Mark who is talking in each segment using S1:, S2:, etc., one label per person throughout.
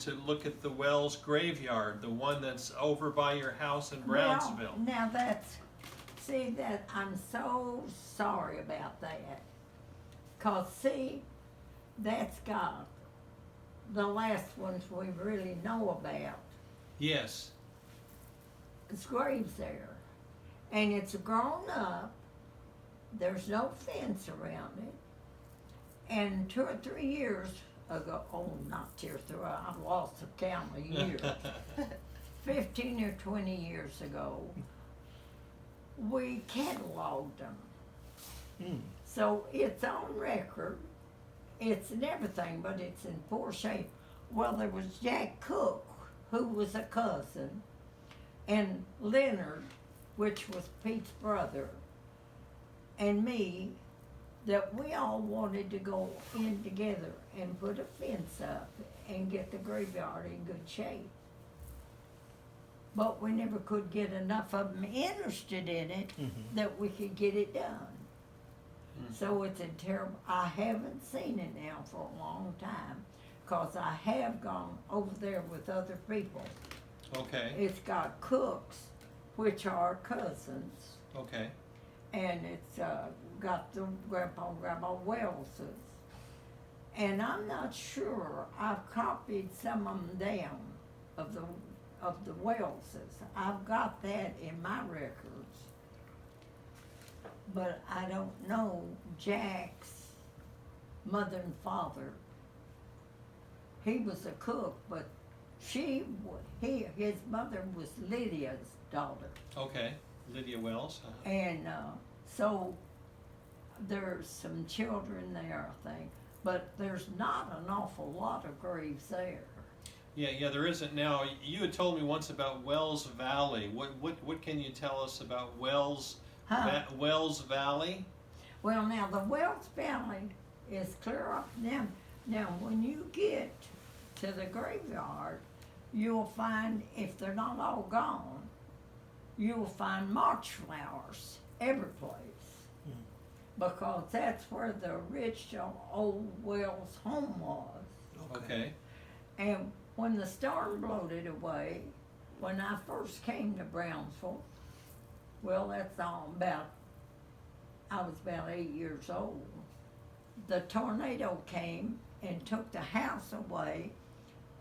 S1: to look at the Wells graveyard, the one that's over by your house in Brownsville.
S2: Well, now see that, I'm so sorry about that. 'Cause see, that's got the last ones we really know about.
S1: Yes.
S2: It's graves there. And it's grown up. There's no fence around it. And 2 or 3 years ago, oh, not 2 or 3, I've lost the count of years. 15 or 20 years ago, we cataloged them. So it's on record. It's in everything, but it's in poor shape. Well, there was Jack Cook, who was a cousin, and Leonard, which was Pete's brother, and me, that we all wanted to go in together and put a fence up and get the graveyard in good shape. But we never could get enough of them interested in it that we could get it done. So it's a terrible, I haven't seen it now for a long time, 'cause I have gone over there with other people.
S1: Okay.
S2: It's got Cooks, which are cousins,
S1: Okay.
S2: and it's got the Grandpa and Grandma Wellses. And I'm not sure, I've copied some of them down, of the Wellses. I've got that in my records. But I don't know Jack's mother and father. He was a cook, but his mother was Lydia's daughter.
S1: Okay. Lydia Wells.
S2: And so there's some children there, I think, but there's not an awful lot of graves there.
S1: Yeah, there isn't now. You had told me once about Wells Valley. What can you tell us about Wells Valley?
S2: Well, now the Wells Valley is clear up now. Now, when you get to the graveyard, you'll find, if they're not all gone, you'll find March flowers every place. Because that's where the original old Wells home was.
S1: Okay.
S2: And when the storm blowed it away, when I first came to Brownsville, well, that's all about, I was about 8 years old. The tornado came and took the house away,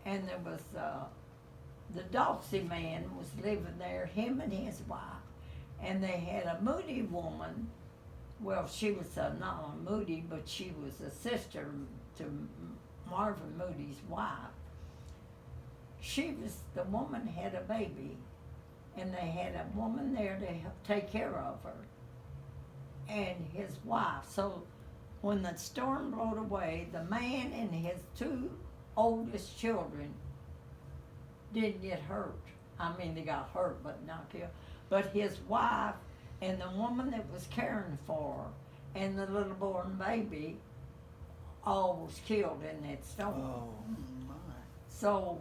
S2: and there was, the Doxy man was living there, him and his wife, and they had a Moody woman. Well, she was not a Moody, but she was a sister to Marvin Moody's wife. The woman had a baby, and they had a woman there to help take care of her, and his wife. So when the storm blew away, the man and his 2 oldest children didn't get hurt. I mean, they got hurt, but not killed. But his wife and the woman that was caring for her and the little born baby all was killed in that storm.
S3: Oh my.
S2: So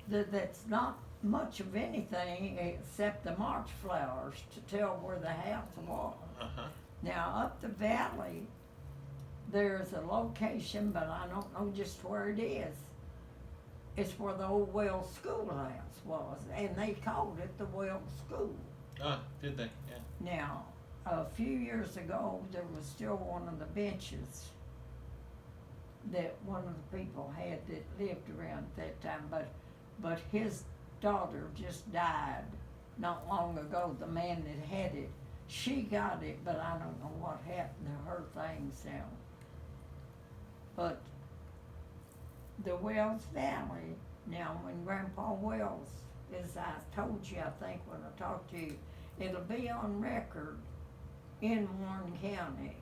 S2: that's not much of anything except the March flowers to tell where the house was. Now up the valley, there's a location, but I don't know just where it is. It's where the old Wells schoolhouse was, and they called it the Wells School.
S1: Did they? Yeah.
S2: Now, a few years ago, there was still one of the benches that one of the people had that lived around at that time, but his daughter just died not long ago, the man that had it. She got it, but I don't know what happened to her things now. But the Wells Valley, now when Grandpa Wells, as I told you, I think when I talked to you, it'll be on record in Warren County.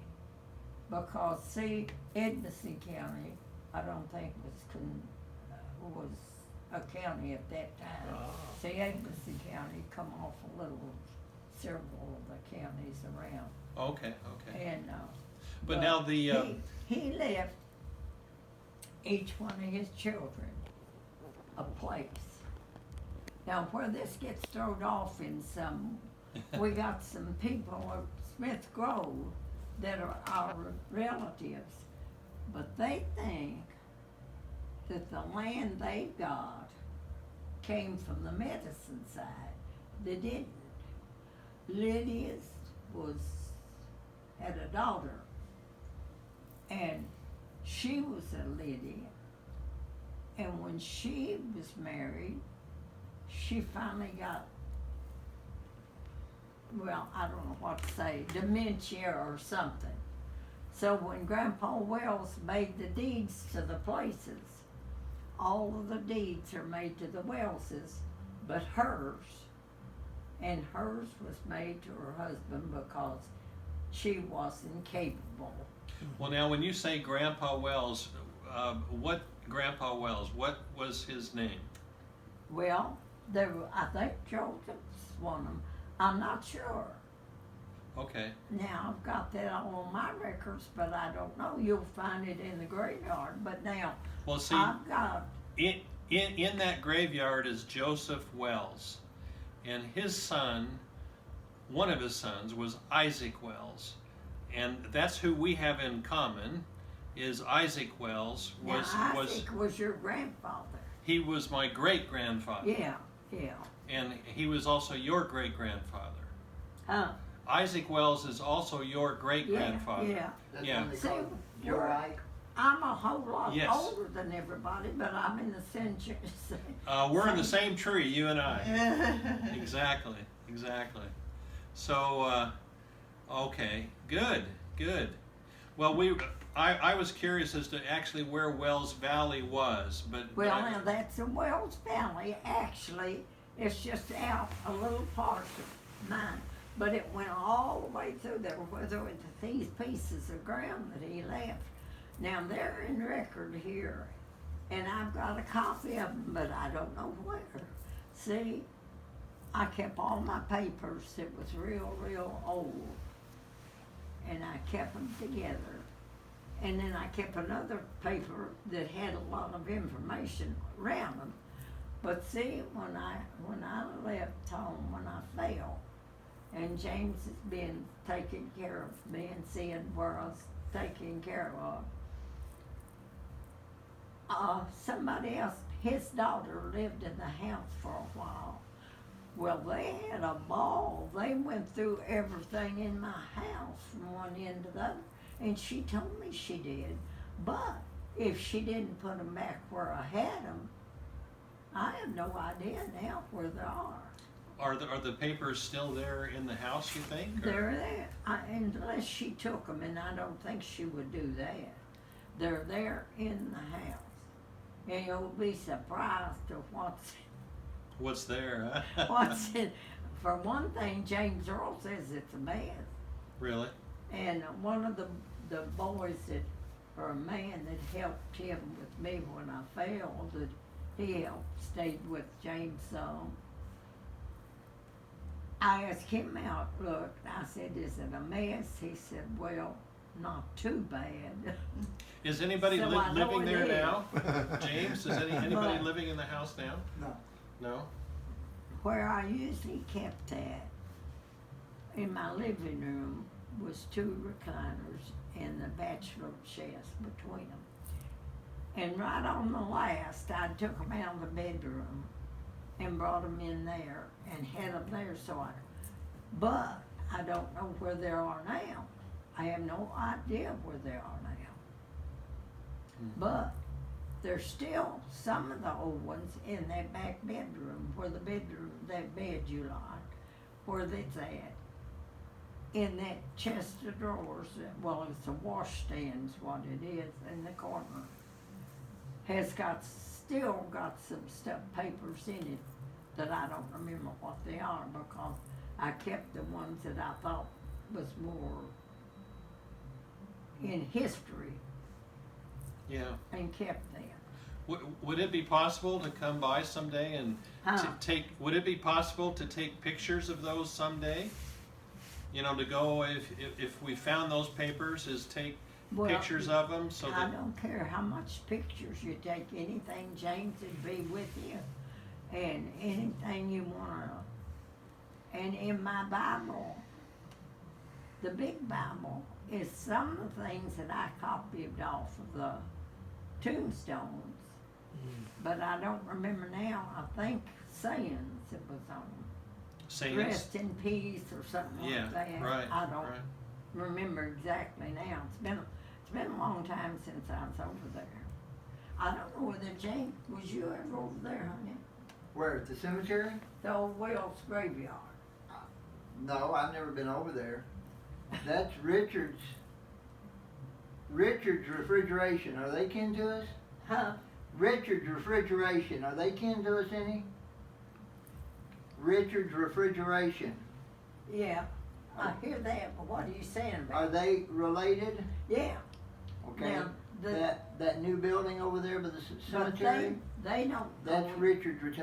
S2: Because see, Edmonson County, I don't think was a county at that time.
S3: Oh.
S2: See, Edmonson County come off a little, several of the counties around.
S1: Okay.
S2: And
S1: But now the
S2: he left each one of his children a place. Now, where this gets thrown off in some, we got some people at Smith Grove that are our relatives, but they think that the land they got came from the medicine side. They didn't. Lydia's had a daughter, and she was a Lydia. And when she was married, she finally got, well, I don't know what to say, dementia or something. So when Grandpa Wells made the deeds to the places, all of the deeds are made to the Wellses, but hers. And hers was made to her husband because she wasn't capable.
S1: Well, now, when you say Grandpa Wells, what Grandpa Wells? What was his name?
S2: Well, I think Joseph's one of them. I'm not sure.
S1: Okay.
S2: Now, I've got that all on my records, but I don't know. You'll find it in the graveyard. But now,
S1: Well, see,
S2: I've got...
S1: in that graveyard is Joseph Wells. And his son, one of his sons, was Isaac Wells. And that's who we have in common, is Isaac Wells.
S2: Isaac was your grandfather.
S1: He was my great-grandfather.
S2: Yeah.
S1: And he was also your great-grandfather.
S2: Huh?
S1: Isaac Wells is also your great-grandfather.
S2: Yeah.
S1: Yeah.
S2: See,
S3: Uriah.
S2: I'm a whole lot
S1: Yes.
S2: older than everybody, but I'm in the century.
S1: We're in the same tree, you and I. Exactly. So, okay, good. Well, I was curious as to actually where Wells Valley was, but
S2: Well, now that's in Wells Valley. Actually, it's just out a little part of mine, but it went all the way through there with these pieces of ground that he left. Now they're in record here, and I've got a copy of them, but I don't know where. See, I kept all my papers. It was real old, and I kept them together. And then I kept another paper that had a lot of information around them. But see, when I left home, when I fell, and James has been taking care of me and seeing where I was taken care of, somebody else, his daughter lived in the house for a while. Well, they had a ball. They went through everything in my house from one end to the other, and she told me she did. But if she didn't put them back where I had them, I have no idea now where they are.
S1: Are the papers still there in the house, you think? Or?
S2: They're there, unless she took them, and I don't think she would do that. They're there in the house. And you'll be surprised of
S1: What's there, huh?
S2: what's in. For one thing, James Earl says it's a mess.
S1: Really?
S2: And one of the boys or a man that helped him with me when I fell, that he helped, stayed with James some. I asked him out, look, I said, is it a mess? He said, well, not too bad.
S1: Is anybody
S2: So I know
S1: living
S2: it
S1: there
S2: is.
S1: now? James, is anybody
S2: But-
S1: living in the house now?
S3: No.
S1: No?
S2: Where I usually kept that, in my living room, was 2 recliners and the bachelor chest between them. And right on the last, I took them out of the bedroom and brought them in there and had them there but I don't know where they are now. I have no idea where they are now. But there's still some of the old ones in that back bedroom, that bed you like, where it's at. In that chest of drawers, well, it's a washstand's what it is in the corner. Has still got some papers in it that I don't remember what they are because I kept the ones that I thought was more in history.
S1: Yeah.
S2: And kept them.
S1: Would it be possible to come by someday and would it be possible to take pictures of those someday? You know, to go, if we found those papers, take pictures of them so that...
S2: I don't care how much pictures you take, anything James would be with you, and anything you want to. And in my Bible, the big Bible, is some of the things that I copied off of the tombstones But I don't remember now. I think Sands it was on.
S1: Sands.
S2: Rest in Peace or something
S1: Yeah,
S2: like that.
S1: right.
S2: I don't
S1: right.
S2: remember exactly now. It's been a long time since I was over there. I don't know whether Jane, was you ever over there, honey?
S3: Where, at the cemetery?
S2: The old Wells graveyard.
S3: No, I've never been over there. That's Richard's Refrigeration. Are they kin to us?
S2: Huh?
S3: Richard's Refrigeration. Are they kin to us any? Richard's Refrigeration.
S2: Yeah, I hear that, but what are you saying
S3: Are
S2: about it?
S3: they related?
S2: Yeah.
S3: Okay.
S2: Now,
S3: That new building over there by the
S2: but
S3: cemetery?
S2: they don't.
S3: That's
S2: go-
S3: Richard's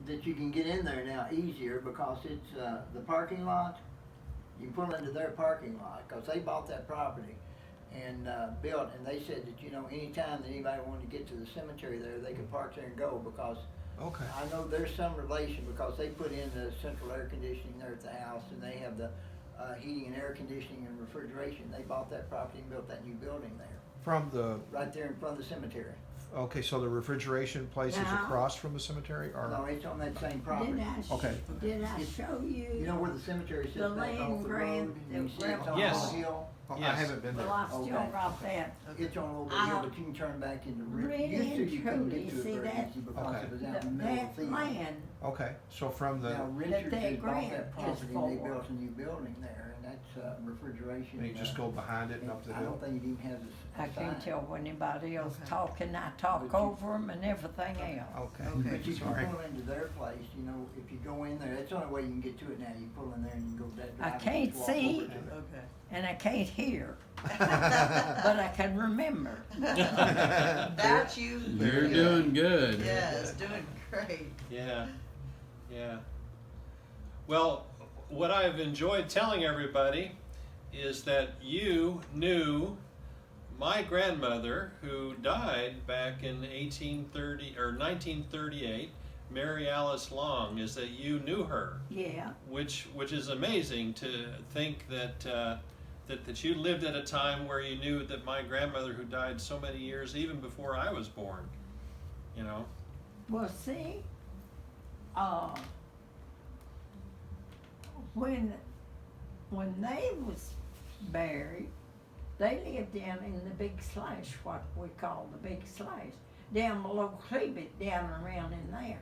S3: that you can get in there now easier because it's the parking lot. You can pull into their parking lot because they bought that property and built, and they said that, you know, anytime that anybody wanted to get to the cemetery there, they could park there and go because
S4: Okay.
S3: I know there's some relation because they put in the central air conditioning there at the house and they have the heating and air conditioning and refrigeration. They bought that property and built that new building there,
S4: From the,
S3: right there in front of the cemetery.
S4: okay, so the refrigeration place is
S2: Now-
S4: across from the cemetery,
S3: No,
S4: or?
S3: it's on that same property.
S4: Okay.
S2: Did I show you?
S3: You know where the cemetery sits
S2: The
S3: back
S2: land
S3: off the
S2: grant
S3: road and you
S2: that
S3: see it's on
S1: Yes.
S3: a hill?
S4: Oh, I
S1: Yes.
S4: haven't been
S2: Well,
S4: there.
S2: I still
S3: Okay.
S2: got that.
S3: It's on a little bit
S2: I-
S3: hill, but you can turn back into
S2: Really
S3: Used to, you couldn't
S2: and
S3: get to it
S2: truly,
S3: very
S2: see that-
S3: easy because
S4: Okay.
S3: it was out in the middle of
S2: That
S3: the field.
S2: land,
S4: Okay, so from
S3: Now
S4: the,
S3: Richard
S2: that
S3: just bought
S2: grant
S3: that
S2: is
S3: property and they
S2: for.
S3: built a new building there, and that's refrigeration.
S4: and you just go behind it and up the
S3: I don't
S4: hill?
S3: think it even has a
S2: I can't
S3: sign.
S2: tell when anybody else
S5: Okay.
S2: talking, I talk
S3: But you-
S2: over them and everything else.
S4: Okay,
S5: Okay.
S3: But you can
S4: sorry.
S3: pull into their place, you know, if you go in there, that's the only way you can get to it now, you pull in there and you go that
S2: I
S3: drive. and
S2: can't
S3: just walk
S2: see.
S3: over to it.
S5: Okay.
S2: And I can't hear, but I can remember.
S5: That you.
S6: You're doing good.
S5: Yes, doing great.
S1: Yeah, yeah. Well, what I've enjoyed telling everybody is that you knew my grandmother, who died back in 1830 or 1938, Mary Alice Long, is that you knew her,
S2: Yeah,
S1: which is amazing to think that that you lived at a time where you knew that my grandmother, who died so many years even before I was born, you know.
S2: well, see, when they was buried, they lived down in the big slash, what we call the big slash, down below Cleveland, down around in there.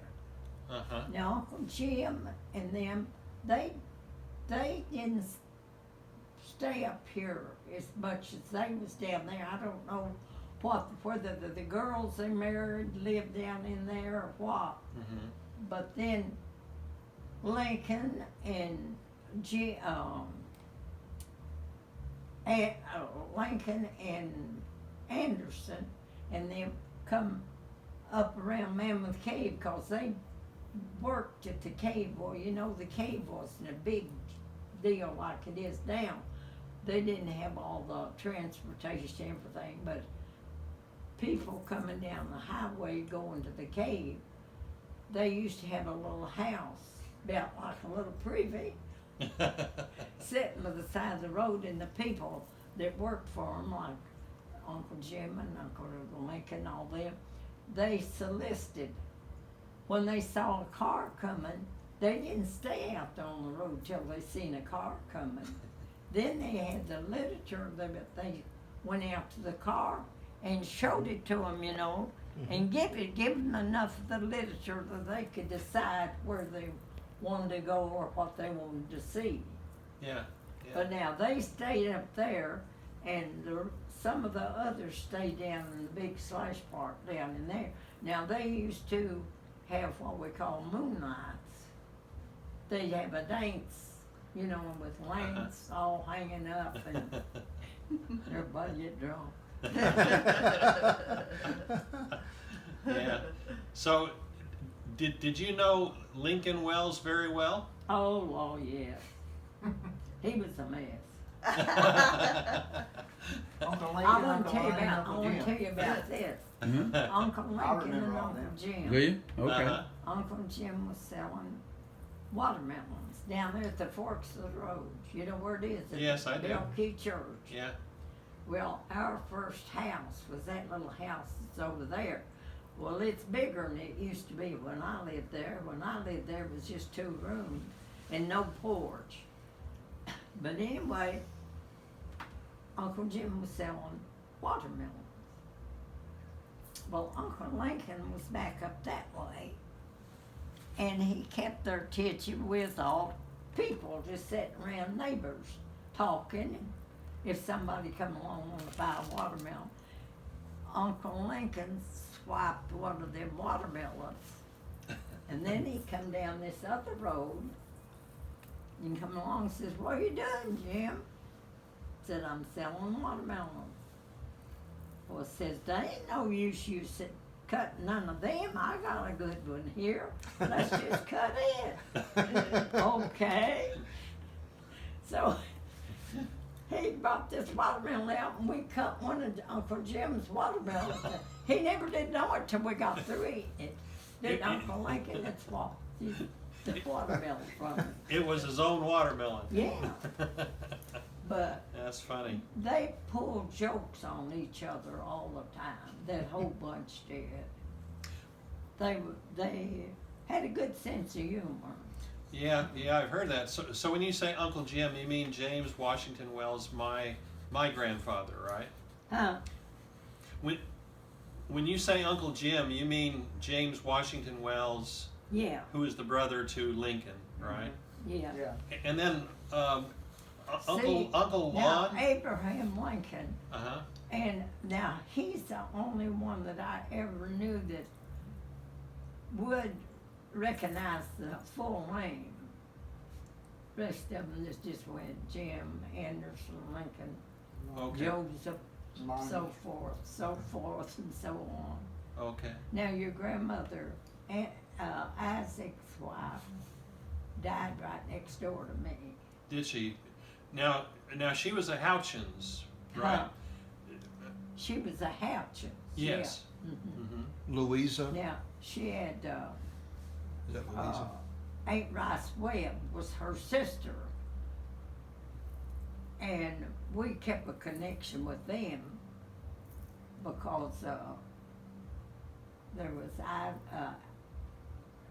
S1: Uh-huh.
S2: Now, Uncle Jim and them, they didn't stay up here as much as they was down there. I don't know whether the girls they married lived down in there or what.
S1: Mm-hmm.
S2: But then Lincoln and Lincoln and Anderson and them come up around Mammoth Cave because they worked at the cave. Well, you know, the cave wasn't a big deal like it is now. They didn't have all the transportation, everything, but people coming down the highway going to the cave, they used to have a little house, about like a little privy, sitting by the side of the road, and the people that worked for them, like Uncle Jim and Uncle Lincoln, all them, they solicited. When they saw a car coming, they didn't stay out there on the road till they seen a car coming. Then they had the literature that they went out to the car and showed it to them, you know, and give them enough of the literature that they could decide where they wanted to go or what they wanted to see.
S1: Yeah. Yeah.
S2: But now they stayed up there, and some of the others stayed down in the big slash park down in there. Now they used to have what we call moonlights. They'd have a dance, you know, with lamps all hanging up, and everybody get drunk.
S1: Yeah. So, did you know Lincoln Wells very well?
S2: Oh, yes. He was a mess.
S3: Uncle Lincoln,
S2: I want
S3: Uncle
S2: to tell you
S3: Ryan,
S2: about. I
S3: Uncle
S2: want to
S3: Jim.
S2: tell you about this.
S6: Hmm?
S2: Uncle
S3: I
S2: Lincoln and
S3: remember all
S2: Uncle
S3: that.
S2: Jim.
S6: Do you? Okay.
S1: Uh-huh.
S2: Uncle Jim was selling watermelons down there at the forks of the road. You know where it is? At
S1: Yes,
S2: the
S1: I do.
S2: Bell Key Church.
S1: Yeah.
S2: Well, our first house was that little house that's over there. Well, it's bigger than it used to be when I lived there. When I lived there, it was just 2 rooms and no porch. But anyway, Uncle Jim was selling watermelons. Well, Uncle Lincoln was back up that way, and he kept there teaching with all people just sitting around, neighbors talking. And if somebody come along and want to buy a watermelon, Uncle Lincoln swiped one of them watermelons, and then he come down this other road and come along and says, "What are you doing, Jim?" Said, "I'm selling watermelons." Well, says, "They ain't no use you cutting none of them. I got a good one here. Let's just cut it." Okay. So he brought this watermelon out, and we cut one of Uncle Jim's watermelons. He never did know it till we got through eating it. Did Uncle Lincoln? That's what the watermelon from it.
S1: It was his own watermelon.
S2: Yeah. But
S1: That's funny.
S2: they pulled jokes on each other all the time. That whole bunch did. They had a good sense of humor.
S1: Yeah, I've heard that. So when you say Uncle Jim, you mean James Washington Wells, my grandfather, right?
S2: Huh?
S1: When you say Uncle Jim, you mean James Washington Wells,
S2: Yeah.
S1: who is the brother to Lincoln, right?
S2: Yeah.
S3: Yeah.
S1: And then
S2: See,
S1: Uncle
S2: now,
S1: Lon.
S2: Abraham Lincoln,
S1: Uh-huh.
S2: and now he's the only one that I ever knew that would recognize the full name. Rest of them just went Jim, Anderson, Lincoln,
S1: Okay.
S2: Joseph,
S3: Mine.
S2: so forth, and so on.
S1: Okay.
S2: Now your grandmother, Isaac's wife, died right next door to me.
S1: Did she? Now she was a Houchins, right?
S2: Huh. She was a Houchins.
S1: Yes.
S2: Yeah. Mhm.
S1: Mm-hmm.
S4: Louisa,
S2: Now she had
S4: is that Louisa?
S2: Aunt Rice Webb was her sister, and we kept a connection with them because there was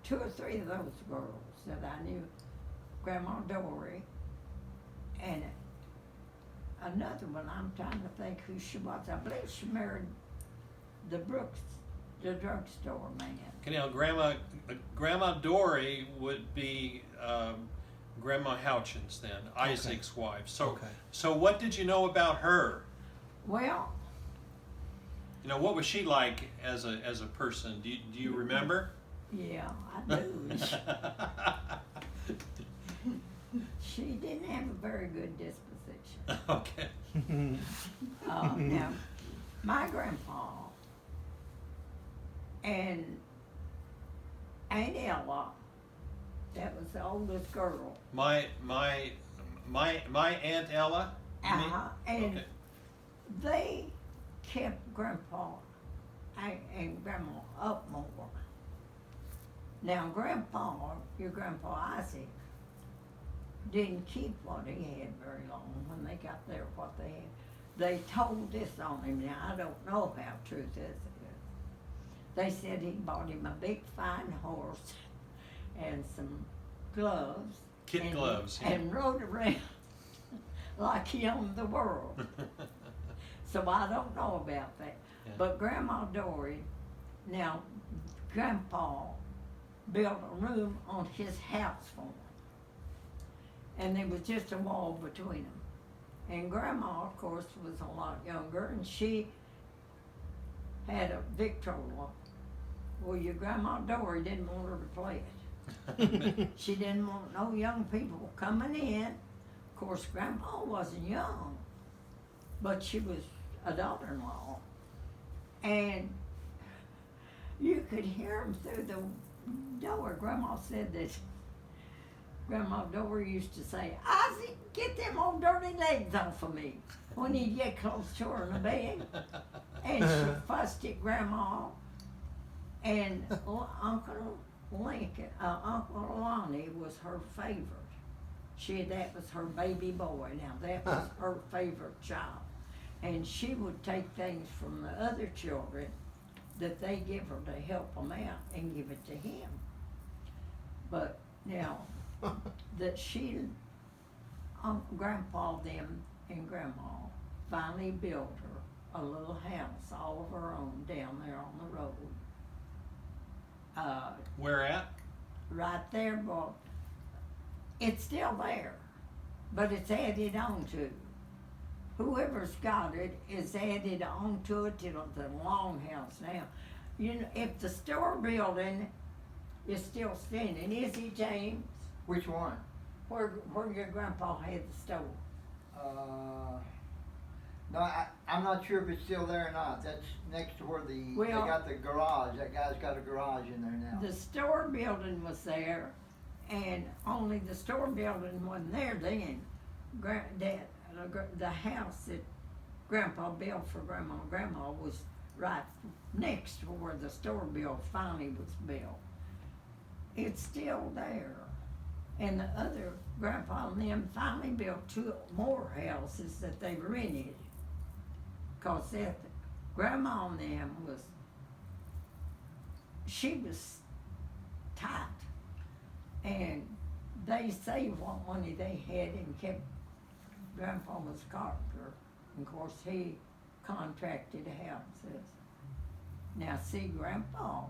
S2: 2 or 3 of those girls that I knew, Grandma Dory, and another one. I'm trying to think who she was. I believe she married the Brooks, the drugstore man.
S1: Okay, now Grandma Dory would be Grandma Houchins then, Isaac's wife. So
S4: Okay.
S1: so what did you know about her?
S2: Well,
S1: You know, what was she like as a person? Do you remember?
S2: yeah, I do. She didn't have a very good disposition.
S1: Okay.
S2: Now, my grandpa and Aunt Ella, that was the oldest girl.
S1: My Aunt Ella. You mean?
S2: And
S1: Okay.
S2: they kept Grandpa and Grandma up more. Now, your Grandpa Isaac, didn't keep what he had very long when they got there, what they had. They told this on him. Now, I don't know how true this is. They said he bought him a big fine horse and some gloves.
S1: Kid
S2: and,
S1: gloves, yeah.
S2: And rode around like he owned the world. So I don't know about that.
S1: Yeah.
S2: But Grandma Dory, now Grandpa built a room on his house for him. And there was just a wall between them. And Grandma, of course, was a lot younger, and she had a Victrola. Well, your Grandma Dory didn't want her to play it. She didn't want no young people coming in. Of course, Grandma wasn't young, but she was a daughter-in-law. And you could hear them through the door. Grandma said that Grandma Dory used to say, "Isaac, get them old dirty legs off of me," when he'd get close to her in the bed. And she fussed at Grandma. And Uncle Lonnie was her favorite. That was her baby boy. Now that was her favorite child. And she would take things from the other children that they give her to help them out and give it to him. But now, that Grandpa them and Grandma finally built her a little house all of her own down there on the road.
S1: Where at?
S2: Right there, well, it's still there, but it's added on to. Whoever's got it is added on to it till the longhouse now. You know, if the store building is still standing, is it, James?
S3: Which one?
S2: Where your grandpa had the store?
S3: No, I'm not sure if it's still there or not. That's next to where they
S2: Well-
S3: got the garage. That guy's got a garage in there now.
S2: The store building was there, and only the store building wasn't there then. The house that Grandpa built for Grandma and Grandma was right next to where the store build finally was built. It's still there. And the other Grandpa and them finally built 2 more houses that they rented. 'Cause that Grandma and them she was tight. And they saved what money they had and kept. Grandpa was a carpenter. And of course, he contracted houses. Now, see, Grandpa,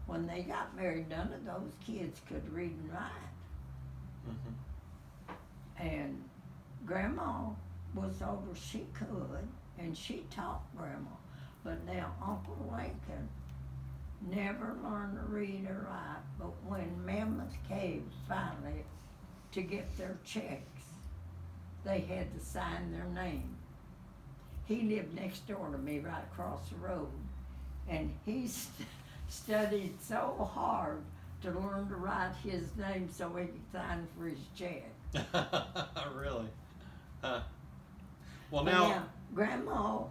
S2: when they got married, none of those kids could read and write.
S1: Mm-hmm.
S2: And Grandma was older, she could, and she taught Grandma. But now Uncle Lincoln never learned to read or write, but when Mammoth Cave finally, to get their checks, they had to sign their name. He lived next door to me, right across the road, and he studied so hard to learn to write his name so he could sign for his check.
S1: Really? Well,
S2: But
S1: now,
S2: Grandma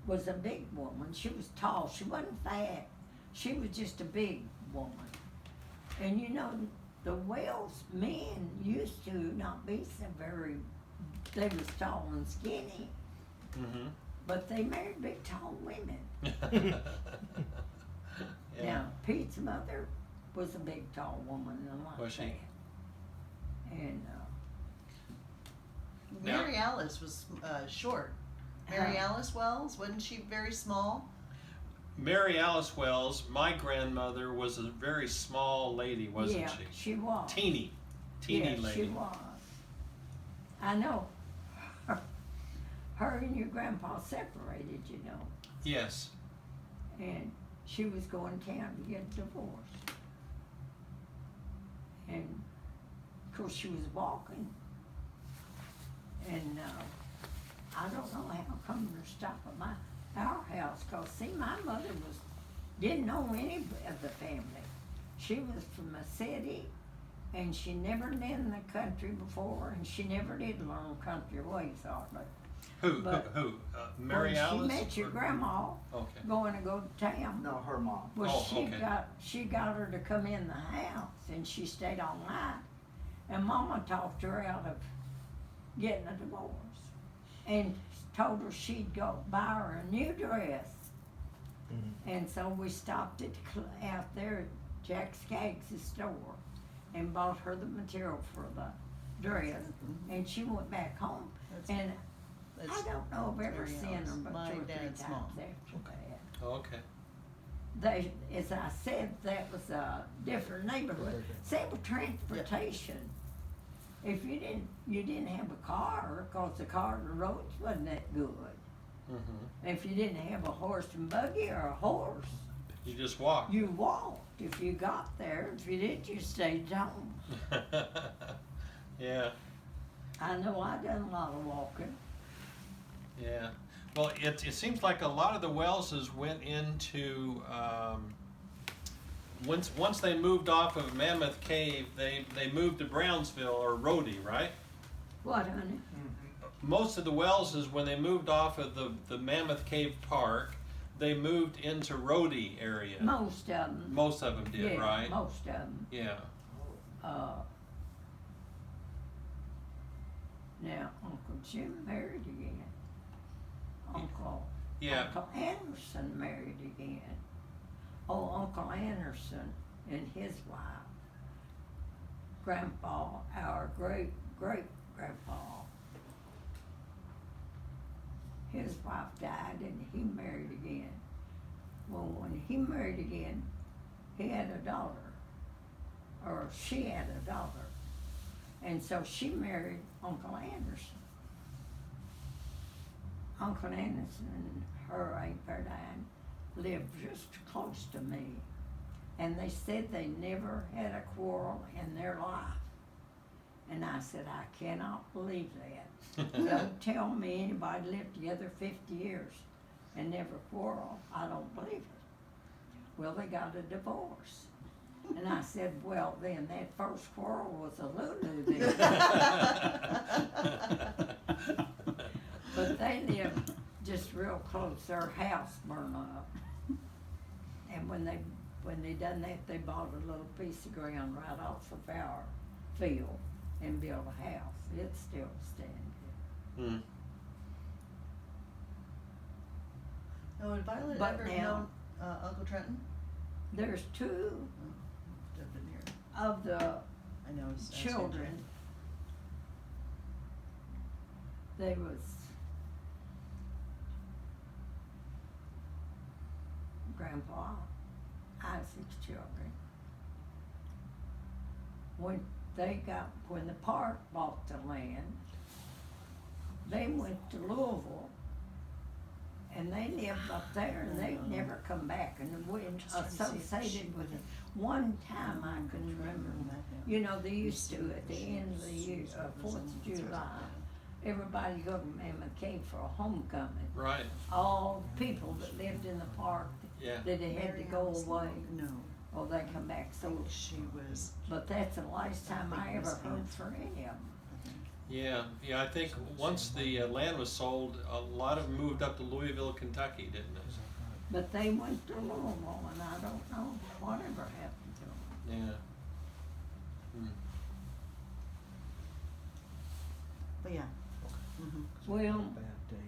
S2: was a big woman. She was tall. She wasn't fat. She was just a big woman. And you know, the Wells men used to not be so very, they was tall and skinny,
S1: mm-hmm.
S2: but they married big tall women.
S1: Yeah.
S2: Now, Pete's mother was a big tall woman and like
S1: Was she?
S2: that. And
S1: Now-
S5: Mary Alice was short. Mary
S2: Huh?
S5: Alice Wells, wasn't she very small?
S1: Mary Alice Wells, my grandmother, was a very small lady, wasn't
S2: yeah,
S1: she?
S2: she was.
S1: Teeny
S2: Yes,
S1: lady.
S2: she was. I know. Her and your grandpa separated, you know,
S1: Yes.
S2: and she was going to town to get a divorce. And of course she was walking. And I don't know how come to stop at our house, 'cause see, my mother didn't know any of the family. She was from a city, and she never been in the country before, and she never did learn country ways hardly.
S1: Who?
S2: But-
S1: Mary
S2: when
S1: Alice?
S2: she met your
S1: or-
S2: grandma
S1: Okay.
S2: going to go to town.
S3: No, her mom.
S2: Well,
S1: Oh,
S2: she
S1: okay.
S2: got her to come in the house, and she stayed all night. And Mama talked her out of getting a divorce, and told her she'd go buy her a new dress. And so we stopped out there at Jack Skaggs' store and bought her the material for the dress, and she went back home. And I don't know if I've ever
S5: Mary
S2: seen her
S5: Alice,
S2: but
S5: my
S2: 2 or 3
S5: dad's
S2: times
S5: mom.
S2: after that.
S1: Okay.
S2: They, as I said, that was a different neighborhood. Same with transportation. If you didn't have a car, 'cause the car and the roads wasn't that good.
S1: Mm-hmm.
S2: If you didn't have a horse and buggy or a horse,
S1: You just walk.
S2: you walked. If you got there, if you didn't, you stayed home.
S1: Yeah.
S2: I know I done a lot of walking.
S1: Yeah. Well, it seems like a lot of the Wellses went into once they moved off of Mammoth Cave, they moved to Brownsville or Rhodey, right?
S2: What, honey?
S1: Most of the Wellses, when they moved off of the Mammoth Cave Park, they moved into Rhodey area.
S2: Most of them.
S1: Most of them did,
S2: Yeah,
S1: right?
S2: most of them.
S1: Yeah.
S2: Now, Uncle Jim married again.
S1: Yeah.
S2: Uncle Anderson married again. Uncle Anderson and his wife, Grandpa, our great-great-grandpa, his wife died and he married again. Well, when he married again, he had a daughter, or she had a daughter, and so she married Uncle Anderson. Uncle Anderson and her Aunt Bernine lived just close to me, and they said they never had a quarrel in their life. And I said, I cannot believe that. Don't tell me anybody lived together 50 years and never quarreled. I don't believe it. Well, they got a divorce. And I said, well, then that first quarrel was a lulu then. But they lived just real close. Their house burned up. And when they done that, they bought a little piece of ground right off of our field and built a house. It's still standing.
S5: Now, would Violet
S2: But
S5: ever
S2: now-
S5: known Uncle Trenton?
S2: There's two
S5: I've been here.
S2: of the
S5: I know. it's
S2: children. They was Grandpa, Isaac's children. When the park bought the land, they went to Louisville and they lived up there and they never come back, and we associated with it. One time I can remember, you know, they used to at the end of the year, 4th of July, everybody go to Mammoth Cave for a homecoming.
S1: Right.
S2: All the people that lived in the park
S1: Yeah.
S2: that they had to go away,
S5: No,
S2: or they come back. So,
S5: she was.
S2: but that's the last time I ever heard from any of them.
S1: Yeah. I think once the land was sold, a lot of them moved up to Louisville, Kentucky, didn't they?
S2: But they went to Louisville, and I don't know whatever happened to them.
S1: Yeah.
S5: But yeah.
S2: Well,
S4: Bad date.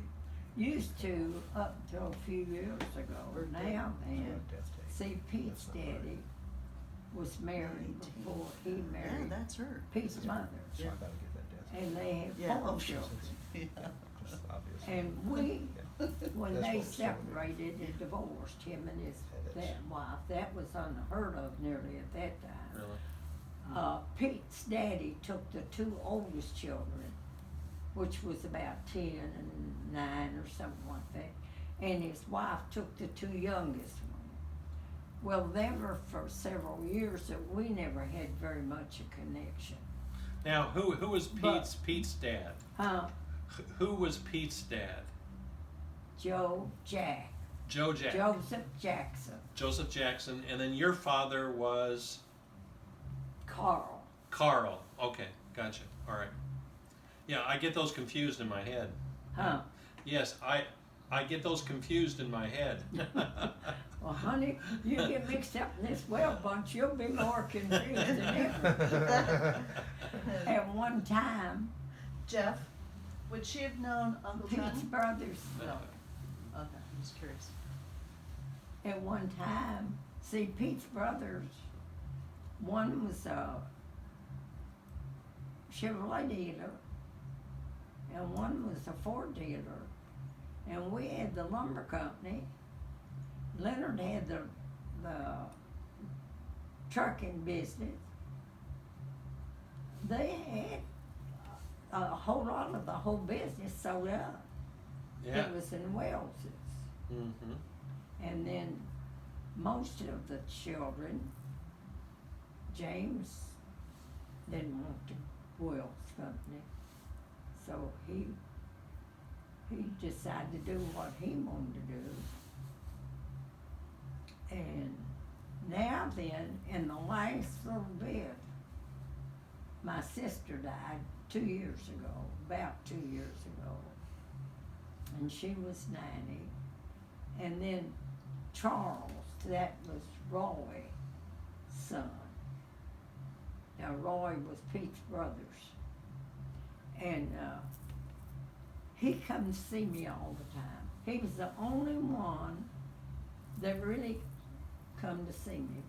S2: used to up till a few years ago. Now, man,
S4: Death date.
S2: see, Pete's daddy was married before he
S5: Yeah,
S2: married
S5: that's her.
S2: Pete's mother,
S4: So I gotta get that death date.
S2: and they had
S5: Yeah,
S2: four
S5: oh, sure.
S2: children.
S5: Yeah.
S4: That's obvious.
S2: And we, when
S4: That's
S2: they
S4: what it's showing me.
S2: separated and divorced, him and his
S4: Yeah, that's-
S2: that wife, that was unheard of nearly at that time.
S1: Really?
S2: Pete's daddy took the two oldest children, which was about 10 and 9 or something like that, and his wife took the two youngest ones. Well, they were for several years that we never had very much a connection.
S1: Now, who was
S2: But-
S1: Pete's dad? Who was Pete's dad?
S2: Joe
S1: Joseph
S2: Jackson,
S1: Joseph Jackson, and then your father was
S2: Carl.
S1: Carl. Okay, gotcha. All right. Yeah, I get those confused in my head. Yes, I get those confused in my head.
S2: Well, honey, you get mixed up in this well bunch, you'll be more confused than ever. At one time,
S5: Jeff, would she have known Uncle
S2: Pete's
S5: Trenton?
S2: brothers,
S5: No. Okay, I'm just curious.
S2: at one time, see, Pete's brothers, one was a Chevrolet dealer, and one was a Ford dealer, and we had the lumber company. Leonard had the trucking business. They had a whole lot of the whole business sold out.
S1: Yeah.
S2: It was in Wells's.
S1: Mm-hmm.
S2: And then most of the children, James didn't want the Wells company, so he decided to do what he wanted to do. And now then, in the last little bit, my sister died 2 years ago, about 2 years ago, and she was 90. And then Charles, that was Roy's son. Now Roy was Pete's brothers. And he come to see me all the time. He was the only one that really come to see me.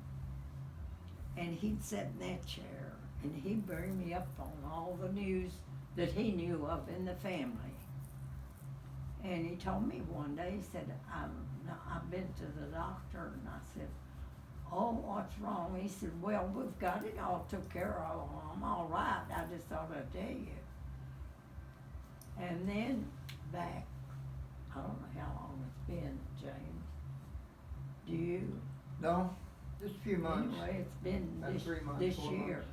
S2: And he'd sit in that chair and he'd bring me up on all the news that he knew of in the family. And he told me one day, he said, I've been to the doctor, and I said, oh, what's wrong? He said, well, we've got it all took care of. I'm all right. I just thought I'd tell you. And then back, I don't know how long it's been, James. Do you?
S3: No, just a few months.
S2: Anyway, it's been
S3: About 3 months,
S2: this
S3: 4
S2: year.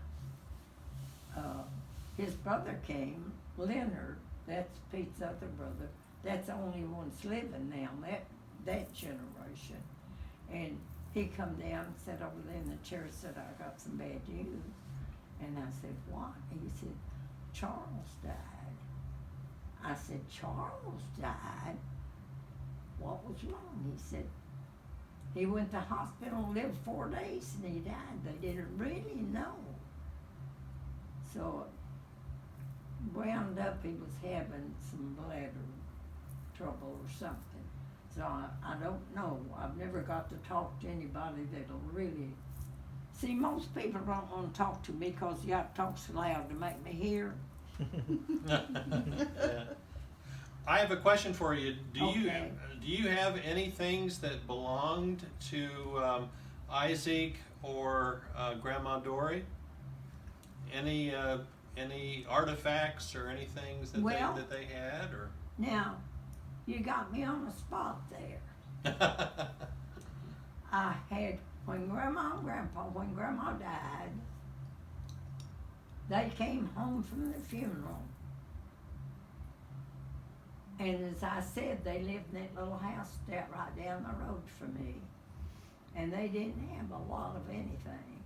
S2: His brother came, Leonard, that's Pete's other brother. That's the only one's living now, that generation. And he come down and sat over there in the chair and said, I got some bad news. And I said, what? He said, Charles died. I said, Charles died? What was wrong? He said, he went to hospital, lived 4 days, and he died. They didn't really know. So, wound up, he was having some bladder trouble or something. So I don't know. I've never got to talk to anybody that'll really. See, most people don't want to talk to me because you have to talk so loud to make me hear.
S1: Yeah. I have a question for you. Do
S2: Okay.
S1: you have any things that belonged to Isaac or Grandma Dory? Any artifacts or any things that
S2: Well-
S1: that they had or?
S2: Now, you got me on the spot there. I had, when Grandma and Grandpa, when Grandma died, they came home from the funeral. And as I said, they lived in that little house right down the road from me. And they didn't have a lot of anything.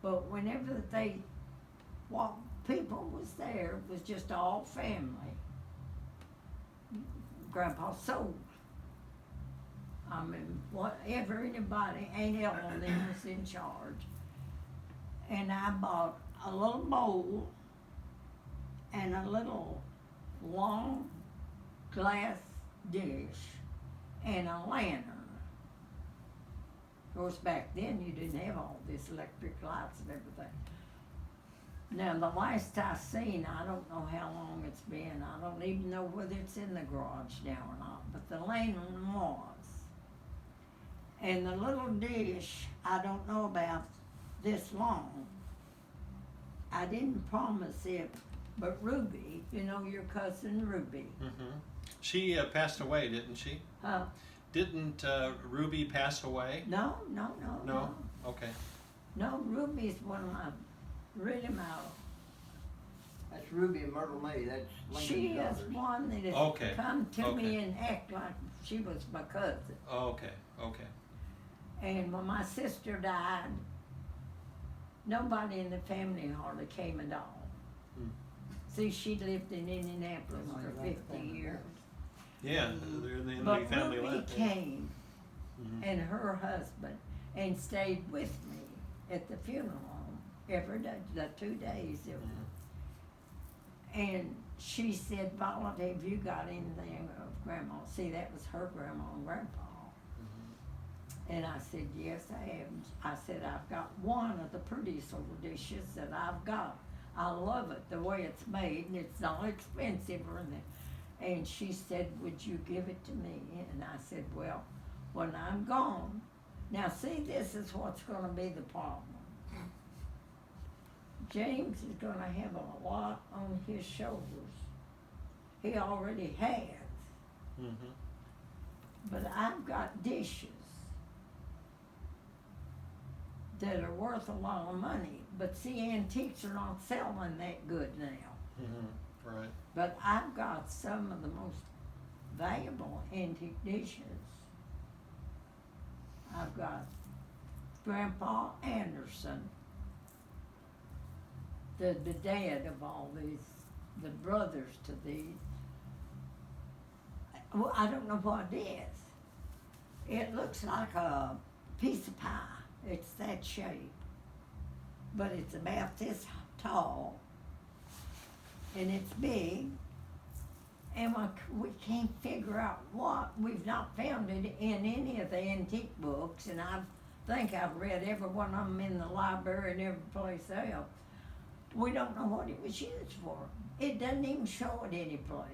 S2: But whenever what people was there, it was just all family. Grandpa sold. I mean, whatever anybody, Aunt Ellen was in charge. And I bought a little bowl and a little long glass dish and a lantern. Of course, back then you didn't have all this electric lights and everything. Now, the last I seen, I don't know how long it's been. I don't even know whether it's in the garage now or not, but the lantern was. And the little dish, I don't know about this long. I didn't promise it, but Ruby, you know your cousin Ruby.
S1: Mm-hmm. She passed away, didn't she? Didn't Ruby pass away?
S2: No.
S1: No? Okay.
S2: No, Ruby's one of my, really my,
S3: That's Ruby and Myrtle May, that's
S2: she
S3: Lincoln's
S2: is
S3: daughters.
S2: one that has
S1: Okay,
S2: come to
S1: okay.
S2: me and act like she was my cousin.
S1: Okay.
S2: And when my sister died, nobody in the family hardly came at all.
S1: Hmm.
S2: See, she lived in Indianapolis
S3: Oh,
S2: for
S3: yeah,
S2: 50
S3: family
S2: years.
S1: Yeah, they're in the
S2: But
S1: family
S2: Ruby
S1: left. Yeah.
S2: came,
S1: Mhm.
S2: and her husband, and stayed with me at the funeral home every day, the 2 days. It was. And she said, Violet, have you got anything of Grandma? See, that was her grandma and grandpa. And I said, yes, I have. I said, I've got one of the prettiest little dishes that I've got. I love it, the way it's made, and it's not expensive or anything. And she said, would you give it to me? And I said, well, when I'm gone. Now, see, this is what's going to be the problem. James is going to have a lot on his shoulders. He already has.
S1: Mm-hmm.
S2: But I've got dishes that are worth a lot of money. But see, antiques are not selling that good now.
S1: Mm-hmm. Right.
S2: But I've got some of the most valuable antique dishes. I've got Grandpa Anderson, the dad of all these, the brothers to these. Well, I don't know what it is. It looks like a piece of pie. It's that shape. But it's about this tall. And it's big. And we can't figure out what. We've not found it in any of the antique books, and I think I've read every one of them in the library and every place else. We don't know what it was used for. It doesn't even show it any place.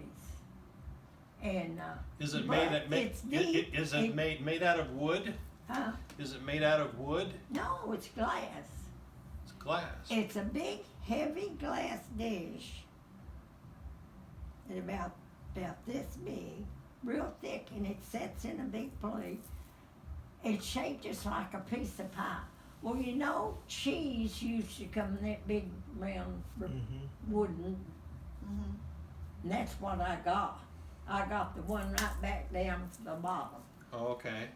S2: And
S1: Is it
S2: but
S1: made?
S2: it's deep.
S1: Is it made out of wood?
S2: Huh?
S1: Is it made out of wood?
S2: No, it's glass.
S1: It's glass.
S2: It's a big, heavy glass dish, and about this big, real thick, and it sits in a big plate. It's shaped just like a piece of pie. Well, you know, cheese used to come in that big round wooden,
S5: Mm-hmm.
S2: and that's what I got. I got the one right back down to the bottom,
S1: Oh, okay.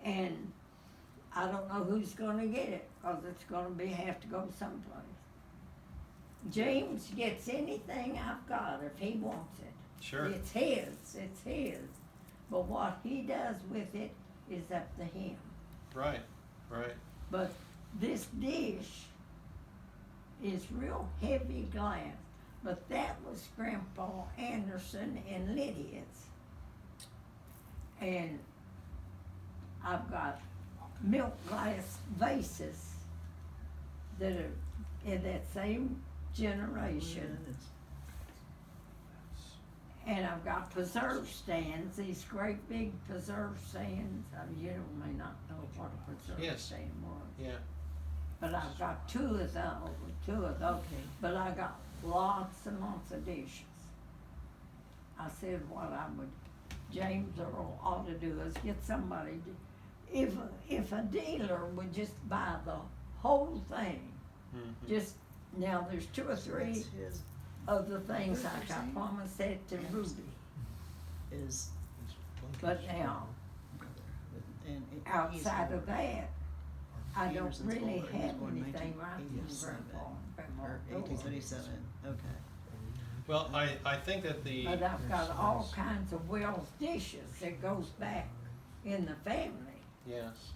S2: and I don't know who's gonna get it, cause it's gonna have to go someplace. James gets anything I've got if he wants it.
S1: Sure.
S2: It's his. But what he does with it is up to him.
S1: Right. Right.
S2: But this dish is real heavy glass. But that was Grandpa Anderson and Lydia's. And I've got milk glass vases that are in that same generation. And I've got preserve stands, these great big preserve stands. You may not know what a preserve
S1: Yes.
S2: stand was.
S1: Yeah.
S2: But I've got two of those. But I got lots and lots of dishes. I said what I would, James Earl ought to do is get somebody to, if a dealer would just buy the whole thing,
S1: Mhm.
S2: just, now there's two or three
S5: That's his,
S2: of the things like I
S5: Anderson?
S2: promised that to Ruby.
S5: is
S2: But now,
S5: brother, and he's
S2: outside
S5: born-
S2: of that, I don't
S5: Anderson's
S2: really
S5: older. He was
S2: have
S5: born
S2: anything right from
S5: 1987.
S2: Grandpa and Grandma.
S5: Or 1877, okay.
S1: Well, I think that the
S2: But I've got all kinds of Wells dishes that goes back in the family.
S1: yes.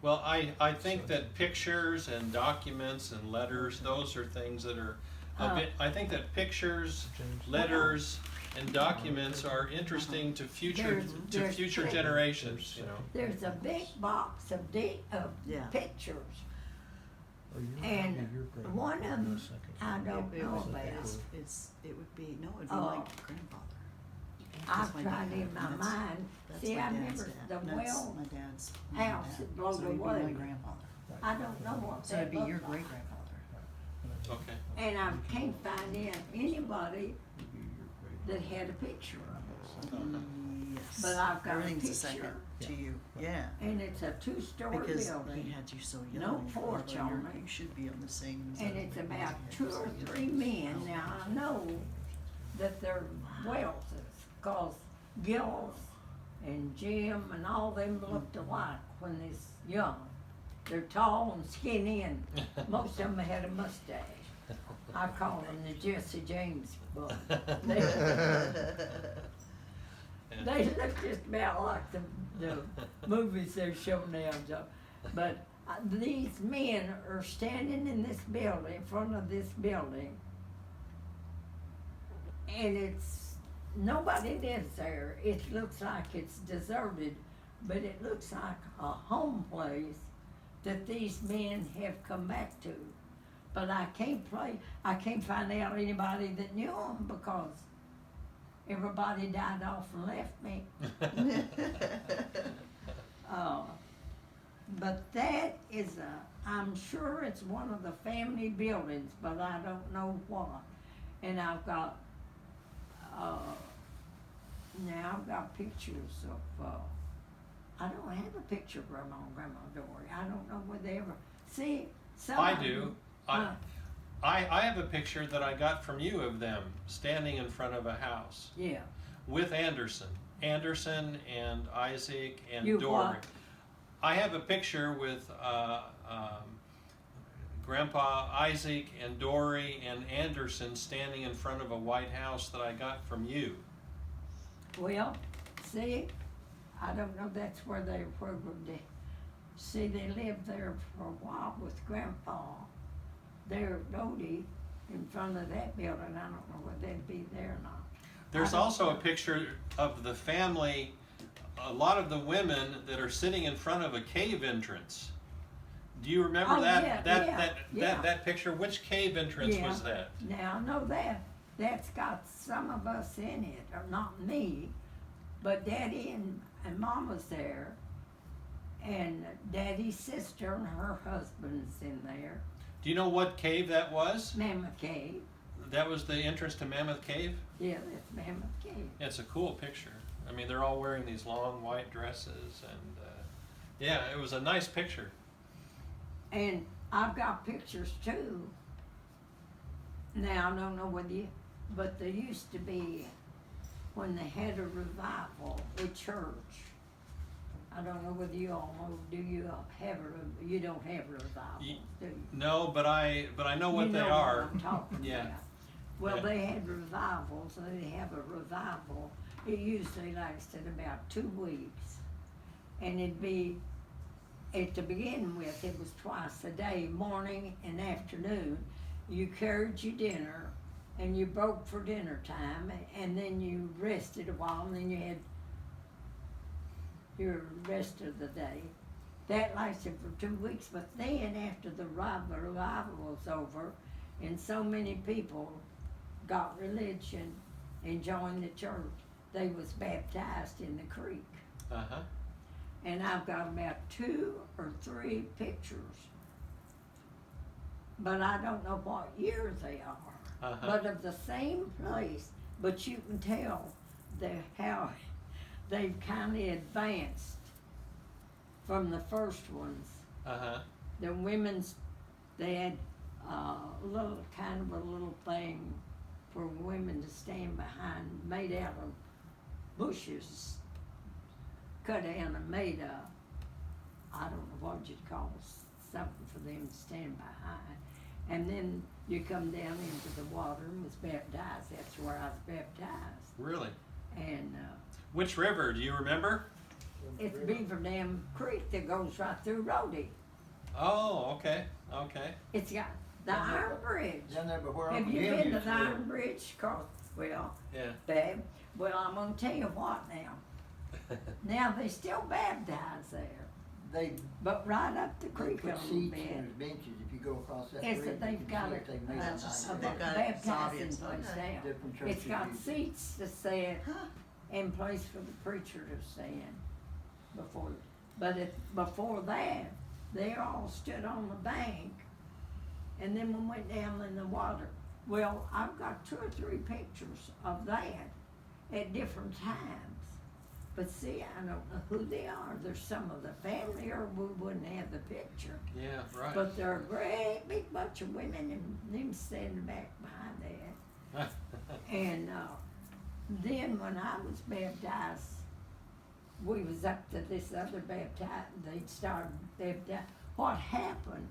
S1: Well, I think that pictures and documents and letters, those are things that are a bit. I think that pictures, letters, and documents are interesting to future
S2: There's
S1: generations. You know.
S2: There's a big box of
S5: Yeah.
S2: pictures, and one of them I don't
S5: It
S2: know
S5: was-
S2: about.
S5: it would be, no, it'd be
S2: Oh.
S5: my grandfather.
S2: I've
S5: That's my
S2: tried
S5: dad.
S2: in my
S5: That's-
S2: mind.
S5: That's
S2: See,
S5: my
S2: I
S5: dad's
S2: remember
S5: dad.
S2: the
S5: That's
S2: well
S5: my dad's
S2: house
S5: dad.
S2: that blew
S5: So it'd be
S2: away.
S5: my grandfather.
S2: I don't know what
S5: So
S2: that
S5: it'd be your
S2: looked like.
S5: great grandfather.
S1: Okay.
S2: And I can't find anybody that had a picture of it.
S5: Yes.
S2: But I've got a
S5: Everything's a second
S2: picture.
S5: to you, yeah.
S2: And it's a two-story
S5: Because
S2: building.
S5: he had you so young.
S2: No
S5: and
S2: porch
S5: although
S2: on
S5: you're-
S2: it.
S5: You should be on the same.
S2: And it's about two or three men. Now, I know that they're Wellses, cause Gills and Jim and all them looked alike when they was young. They're tall and skinny, and most of them had a mustache. I call them the Jesse James bunch. They look just about like the movies they show now, Joe. But these men are standing in this building, in front of this building, and nobody lives there. It looks like it's deserted, but it looks like a home place that these men have come back to. But I can't find out anybody that knew them because everybody died off and left me. But that is I'm sure it's one of the family buildings, but I don't know what. And I've got, now I've got pictures of, I don't have a picture of Grandma and Grandma Dory. I don't know where they ever, see, some
S1: I
S2: of
S1: do.
S2: them-
S1: I have a picture that I got from you of them standing in front of a house
S2: yeah.
S1: with Anderson and Isaac and
S2: You
S1: Dory.
S2: what?
S1: I have a picture with Grandpa Isaac and Dory and Anderson standing in front of a white house that I got from you.
S2: Well, see, I don't know that's where they were going to, see, they lived there for a while with Grandpa. There at Dodie, in front of that building. I don't know whether they'd be there or not.
S1: There's
S2: I don't
S1: also a
S2: know.
S1: picture of the family, a lot of the women that are sitting in front of a cave entrance. Do you remember
S2: Oh,
S1: that?
S2: yeah,
S1: that,
S2: yeah,
S1: that,
S2: yeah.
S1: that picture? Which cave entrance
S2: Yeah.
S1: was that?
S2: Now, I know that, that's got some of us in it, or not me, but Daddy and Mama's there, and Daddy's sister and her husband's in there,
S1: Do you know what cave that was?
S2: Mammoth Cave.
S1: That was the entrance to Mammoth Cave?
S2: Yeah, that's Mammoth Cave.
S1: It's a cool picture. I mean, they're all wearing these long white dresses, and yeah, it was a nice picture.
S2: And I've got pictures too. Now, I don't know whether you, but there used to be, when they had a revival at church, I don't know whether you all know, do you have you don't have revivals,
S1: Ye-
S2: do you?
S1: No, but I know what
S2: You
S1: they
S2: know
S1: are.
S2: What I'm talking
S1: Yeah.
S2: about. Well,
S1: Yeah.
S2: they had revivals, they have a revival, it usually lasted about 2 weeks. And it'd be, to begin with, it was twice a day, morning and afternoon. You carried your dinner, and you broke for dinner time, and then you rested a while, and then you had your rest of the day. That lasted for 2 weeks, but then after the revival was over, and so many people got religion and joined the church, they was baptized in the creek.
S1: Uh-huh.
S2: And I've got about 2 or 3 pictures. But I don't know what year they are.
S1: Uh-huh.
S2: But of the same place, but you can tell how they've kind of advanced from the first ones.
S1: Uh-huh.
S2: The women's, they had a little, kind of a little thing for women to stand behind, made out of bushes, cut down and made I don't know what you'd call something for them to stand behind. And then you come down into the water and was baptized. That's where I was baptized.
S1: Really?
S2: And
S1: Which river? Do you remember?
S2: it's Beaver Dam Creek that goes right through Rhodey.
S1: Oh, okay. Okay.
S2: It's got the Iron Bridge.
S3: Down there before
S2: Have
S3: Uncle
S2: you
S3: Jim
S2: been to
S3: used
S2: the
S3: to live.
S2: Iron Bridge? Well,
S1: Yeah.
S2: babe, well, I'm gonna tell you what now. Now, they still baptize there,
S3: They,
S2: but right up the
S3: they
S2: creek a
S3: put
S2: little
S3: seats
S2: bit.
S3: and benches if you go across that
S2: It's
S3: bridge.
S2: that
S3: you
S2: they've
S3: can
S2: got
S3: see
S2: it,
S3: They've made
S5: that's
S3: it
S5: just-
S3: nice.
S5: they've got it.
S2: Baptizing
S5: It's
S2: place
S5: obvious.
S2: now.
S3: Different
S2: It's
S3: churches
S2: got
S3: use it.
S2: seats to sit and place for the preacher to stand before. But before that, they all stood on the bank, and then we went down in the water. Well, I've got 2 or 3 pictures of that at different times. But see, I don't know who they are. There's some of the family, or we wouldn't have the picture.
S1: Yeah, right.
S2: But they're a great big bunch of women and them standing back behind that. And then when I was baptized, we was up to this other baptized, they'd started baptizing. What happened,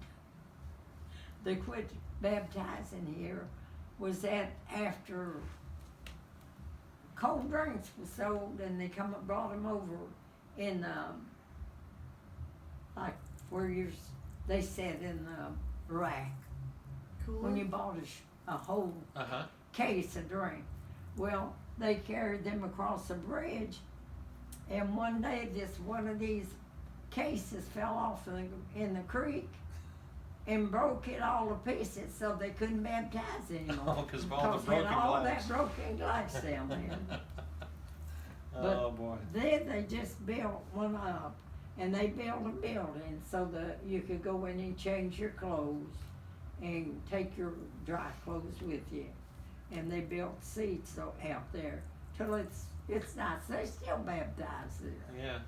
S2: they quit baptizing here, was that after cold drinks was sold and they brought them over in, like where they sat in the rack.
S5: Cool.
S2: When you bought a whole
S1: Uh-huh.
S2: case of drink. Well, they carried them across the bridge, and one day one of these cases fell off in the creek and broke it all to pieces, so they couldn't baptize anymore.
S1: Oh, 'cause of all the
S2: they had
S1: broken
S2: all
S1: glass.
S2: that broken glass down there.
S1: Oh, boy.
S2: Then they just built one up, and they built a building so that you could go in and change your clothes and take your dry clothes with you. And they built seats out there till it's nice. They still baptize there.
S1: Yeah.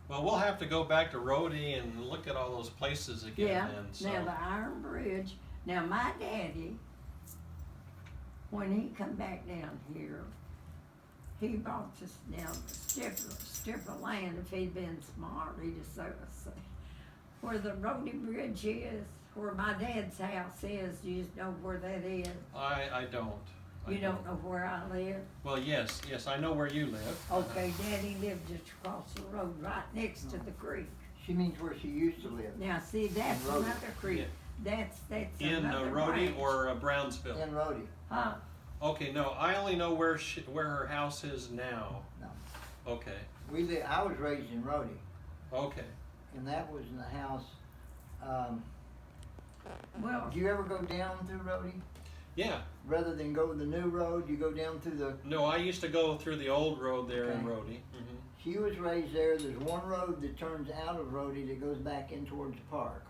S1: Well, we'll have to go back to Rhodey and look at all those places again
S2: Yeah.
S1: then. So.
S2: Now the Iron Bridge. Now my daddy, when he come back down here, he bought us now a strip of land. If he'd been smart, he'd have said, where the Rhodey Bridge is, where my dad's house is. Do you know where that is?
S1: I don't.
S2: You don't know where I live?
S1: Well, yes, I know where you live.
S2: Okay, Daddy lived just across the road, right next to the creek.
S3: She means where she used to live,
S2: Now, see, that's
S3: In Rhodey.
S2: another creek. That's
S1: In
S2: another
S1: Rhodey
S2: branch.
S1: or Brownsville?
S3: in Rhodey.
S2: Huh?
S1: Okay, no, I only know where her house is now.
S3: No.
S1: Okay,
S3: I was raised in Rhodey,
S1: okay.
S3: and that was in the house,
S2: Well,
S3: do you ever go down through Rhodey?
S1: Yeah,
S3: Rather than go the new road, you go down through the,
S1: no, I used to go through the old road there in
S3: Okay.
S1: Rhodey. Mhm.
S3: she was raised there, there's one road that turns out of Rhodey that goes back in towards the park.